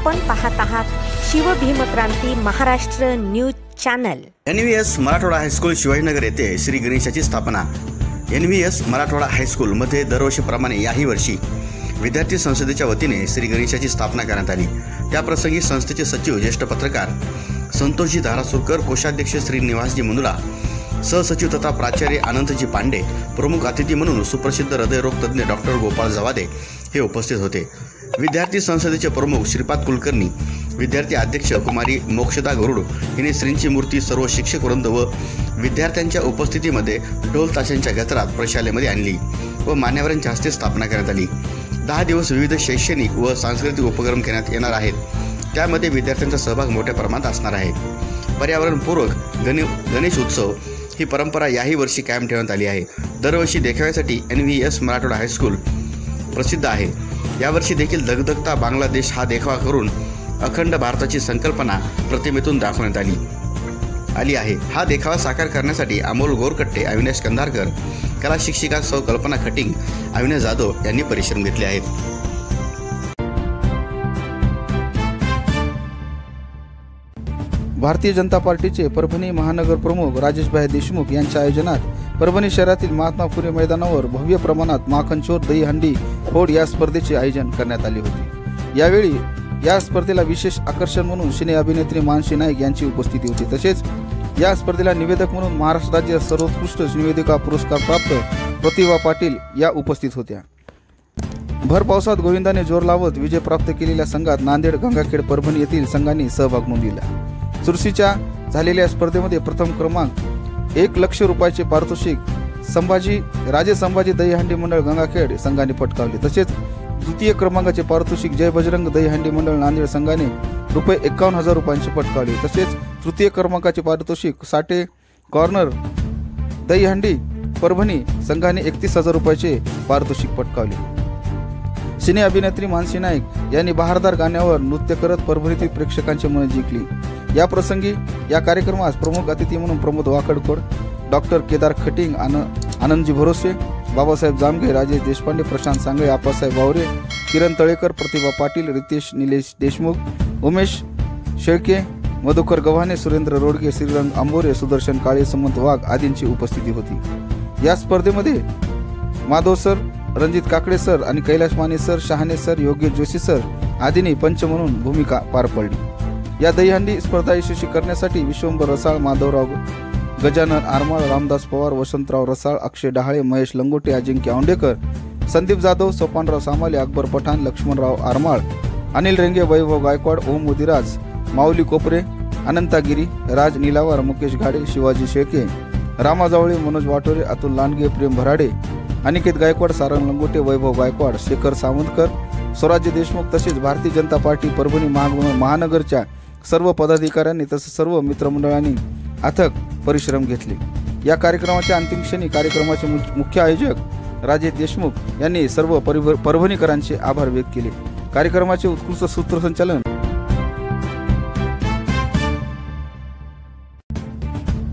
आपण पाहत आहात Shivbhimkranti Maharashtra news channel. NVS Marathwada high school Shivajinagar येथे श्री गणेशाची स्थापना। NVS मराठवाडा हायस्कूल मध्ये दरवर्षीप्रमाणे याही वर्षी विद्यार्थी संसदेच्या वतीने श्री गणेशाची स्थापना करण्यात आली। त्याप्रसंगी संस्थेचे सचिव ज्येष्ठ पत्रकार संतोषजी धारासुरकर, कोषाध्यक्ष श्रीनिवासजी मुंदडा, सहसचिव तथा प्राचार्य अनंतजी पांडे, प्रमुख अतिथी म्हणून सुप्रसिद्ध हृदयरोग तज्ञ डॉक्टर गोपाळ जवादे हे उपस्थित होते। विद्यार्थी संसदेचे प्रमुख श्रीपाद कुलकर्णी, विद्यार्थी अध्यक्ष कुमारी मोक्षदा गरुड यांनी श्रींची मूर्ती सर्व शिक्षक वृंद व विद्यार्थ्यांच्या उपस्थितीमध्ये ढोल ताशांच्या गजरात प्रशालेमध्ये आणली व मान्यवरांच्या हस्ते स्थापना करण्यात आली। 10 दिवस विविध शैक्षणिक व सांस्कृतिक उपक्रम करण्यात येणार आहेत। त्यामध्ये विद्यार्थ्यांचा सहभाग मोठ्या प्रमाणात असणार आहे। पर्यावरणपूरक गणेश उत्सव ही परंपरा याही वर्षी कायम ठेवण्यात आली आहे। दरवर्षी देखाव्यासाठी NVS मराठवाडा हायस्कूल प्रसिद्ध आहे। यावर्षी देखील धगधगता बांगलादेश हा देखावा करून अखंड भारताची संकल्पना प्रतिमेतून दाखवण्यात आली आहे। हा देखावा साकार करण्यासाठी अमोल गोरकट्टे, अविनाश कंधारकर, कला शिक्षिका सौ कल्पना खटिंग, अविनाश जाधव यांनी परिश्रम घेतले आहेत। भारतीय जनता पार्टीचे परभणी महानगर प्रमुख राजेशभाई देशमुख यांच्या आयोजनात परभणी शहरातील महात्मा फुले मैदानावर भव्य प्रमाणात माखनचोर, दहीहंडी फोड या स्पर्धेचे आयोजन करण्यात आले होते। यावेळी या स्पर्धेला विशेष आकर्षण म्हणून सिने अभिनेत्री मानसी नाईक यांची उपस्थिती होती। तसेच या स्पर्धेला निवेदक म्हणून महाराष्ट्र राज्य सर्वोत्कृष्ट निवेदिका पुरस्कार प्राप्त प्रतिभा पाटील या उपस्थित होत्या। भर पावसात गोविंदाने जोर लावत विजय प्राप्त केलेल्या संघात नांदेड, गंगाखेड, परभणी येथील संघांनी सहभाग नोंदविला। चुरशीच्या झालेल्या स्पर्धेमध्ये प्रथम क्रमांक 1 लाख रुपयाचे पारितोषिक राजे संभाजी दहीहंडी मंडळ गंगाखेड संघाने पटकावले। तसेच द्वितीय क्रमांकाचे पारितोषिक जय बजरंग दहीहंडी मंडळ नांदेड संघाने रुपये 51,000 रुपयांचे पटकावले। तसेच तृतीय क्रमांकाचे पारितोषिक साठे कॉर्नर दहीहंडी परभणी संघाने 31,000 रुपयाचे पारितोषिक पटकावले। सिने अभिनेत्री मानसी नाईक यांनी बहारदार गाण्यावर नृत्य करत परभणीतील प्रेक्षकांची मन जिंकली। या प्रसंगी या कार्यक्रमास प्रमुख अतिथी म्हणून प्रमोद वाकडकोड, डॉक्टर केदार खटिंग, आनंदजी भरोसे, बाबासाहेब जामगे, राजेश देशपांडे, प्रशांत सांगळे, आप्पासाहेब वावरे, किरण तळेकर, प्रतिभा पाटील, रितेश निलेश देशमुख, उमेश शेळके, मधुकर गव्हाणे, सुरेंद्र रोडगे, श्रीरंग आंबोरे, सुदर्शन काळे, सुमंत वाघ आदींची उपस्थिती होती। या स्पर्धेमध्ये माधव सर, रणजित काकडे सर आणि कैलाश माने सर, शहाणे सर, योगेश जोशी सर आदींनी पंच म्हणून भूमिका पार पडली। या दहीहंडी स्पर्धा यशस्वी करण्यासाठी विश्वंभर रसाळ, माधवराव गजानन आरमाळ, रामदास पवार, वसंतराव रसाळ, अक्षय डहाळे, महेश लंगोटे, अजिंक्य औंडेकर, संदीप जाधव, सोपानराव सामाले, अकबर पठाण, लक्ष्मणराव आरमाळ, अनिल रेंगे, वैभव गायकवाड, ओम मोदीराज, माऊली कोपरे, अनंतागिरी, राज निलावर, मुकेश घाडे, शिवाजी शेळके, रामा जावळे, मनोज वाटोरे, अतुल लांडगे, प्रेम भराडे, अनिकेत गायकवाड, सारंग लंगोटे, वैभव गायकवाड, शेखर सावंतकर, स्वराज्य देशमुख तसेच भारतीय जनता पार्टी परभणी महानगरच्या सर्व पदाधिकाऱ्यांनी तसेच सर्व मित्रमंडळांनी अथक परिश्रम घेतले। या कार्यक्रमाच्या अंतिम क्षणी कार्यक्रमाचे मुख्य आयोजक राजेश देशमुख यांनी सर्व परभणीकरांचे आभार व्यक्त केले। कार्यक्रमाचे उत्कृष्ट सूत्रसंचालन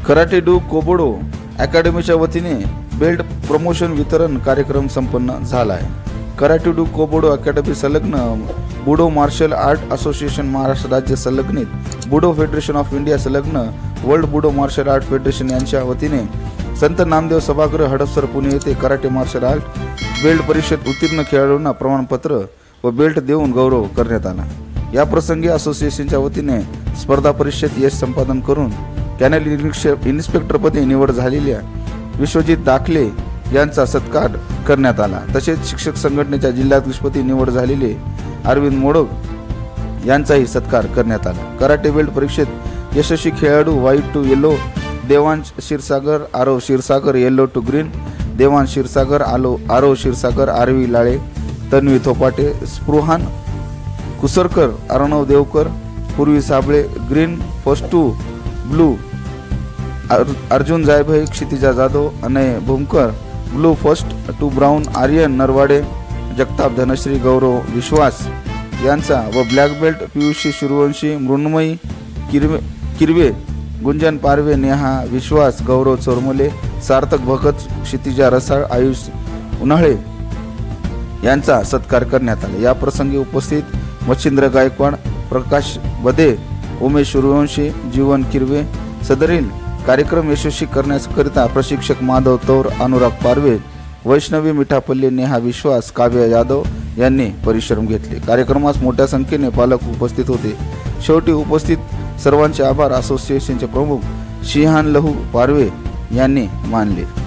कराटे डू कोबोडो अकॅडमीच्या वतीने बेल्ट प्रमोशन वितरण कार्यक्रम संपन्न झाला आहे। कराटे डू कोबोडो अकॅडमी संलग्न बुडो मार्शल आर्ट असोसिएशन महाराष्ट्र राज्य संलग्नित बुडो फेडरेशन ऑफ इंडिया संलग्न वर्ल्ड बुडो मार्शल आर्ट फेडरेशन यांच्या वतीने संत नामदेव सभागृह हडपसर पुणे येथे कराटे मार्शल आर्ट बेल्ट परिषद उत्तीर्ण खेळाडूंना प्रमाणपत्र व बेल्ट देऊन गौरव करण्यात आला। या प्रसंगी असोसिएशनच्या वतीने स्पर्धा परिषद यश संपादन करून कॅनल इन्स्पेक्टरपदी निवड झालेल्या विश्वजित दाखले यांचा सत्कार करण्यात आला। तसेच शिक्षक संघटनेच्या जिल्हाध्यक्षपदी निवड झालेले अरविंद मोडक यांचाही सत्कार करण्यात आला। कराटे बेल्ट परीक्षेत यशस्वी खेळाडू white to yellow Devansh Kshirsagar, Aarav Kshirsagar, yellow to green Devansh Kshirsagar, Aarav Kshirsagar, Aarvi Lale, Tanvi Thopate, Spruhan Kusarkar, Arnav Deokar, Purvi Sable, green first to blue Arjun Jaybhai, Kshitija Jadhav, Anay Bhumkar, blue first to brown Aryan Narwade, Jagtap Dhanashree, Gaurav Vishwas यांचा व ब्लॅक बेल्ट पियुषी सूर्यवंशी, मृण्मयी किरवे, गुंजन पारवे, नेहा विश्वास, गौरव चोरमले, सार्थक भगत, क्षितिजा रसाळ, आयुष उन्हाळे यांचा सत्कार करण्यात आला। या प्रसंगी उपस्थित मच्छिंद्र गायकवाड, प्रकाश बदे, उमेश सूर्यवंशी, जीवन किरवे. सदरील कार्यक्रम यशस्वी करण्याकरिता प्रशिक्षक माधव तौर, अनुराग पारवे, वैष्णवी मिठापल्ली, नेहा विश्वास, काव्य यादव यांनी परिश्रम घेतले. कार्यक्रमास मोठ्या संख्येने पालक उपस्थित होते. शेवटी उपस्थित सर्वांचे आभार असोसिएशनचे प्रमुख शिहान लहू पारवे यांनी मानले.